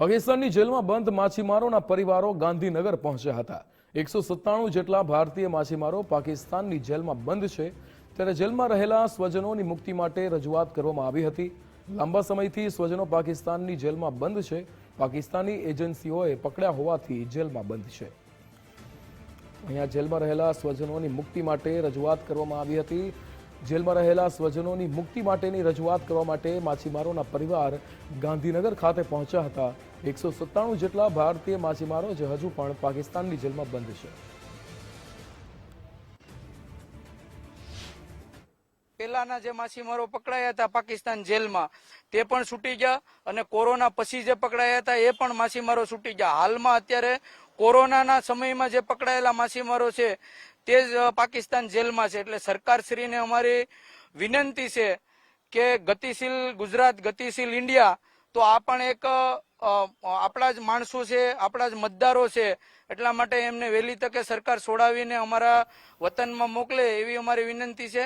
પાકિસ્તાનની જેલમાં બંધ માછીમારોના પરિવારો ગાંધીનગર પહોંચ્યા હતા। 197 જેટલા ભારતીય માછીમારો પાકિસ્તાનની જેલમાં બંધ છે, ત્યારે જેલમાં રહેલા સ્વજનોની મુક્તિ માટે રજૂઆત કરવામાં આવી હતી। લાંબા સમયથી સ્વજનો પાકિસ્તાનની જેલમાં બંધ છે। પાકિસ્તાની એજન્સીઓએ પકડ્યા હોવાથી જેલમાં બંધ છે। અહીંયા જેલમાં રહેલા સ્વજનોની મુક્તિ માટે રજૂઆત કરવામાં આવી હતી। જેલમાં રહેલા સ્વજનોની મુક્તિ માટેની રજૂઆત કરવા માટે માછીમારોના પરિવાર ગાંધીનગર ખાતે પહોંચ્યા હતા। 197 જેટલા ભારતીય માછીમારો જે હજુ પણ પાકિસ્તાનની જેલમાં બંધ છે। પહેલાના જે માછીમારો પકડાયા હતા પાકિસ્તાન જેલમાં તે પણ છૂટી ગયા અને કોરોના પછી જે પકડાયા હતા એ પણ માછીમારો છૂટી ગયા। હાલમાં અત્યારે કોરોનાના સમયમાં જે પકડાયેલા માછીમારો છે તે જ પાકિસ્તાન જેલમાં છે। એટલે સરકારશ્રીને અમારી વિનંતી છે કે ગતિશીલ ગુજરાત, ગતિશીલ ઇન્ડિયા, તો આ પણ એક આપણા જ માણસો છે, આપણા જ મતદારો છે, એટલા માટે એમને વહેલી તકે સરકાર છોડાવીને અમારા વતનમાં મોકલે એવી અમારી વિનંતી છે।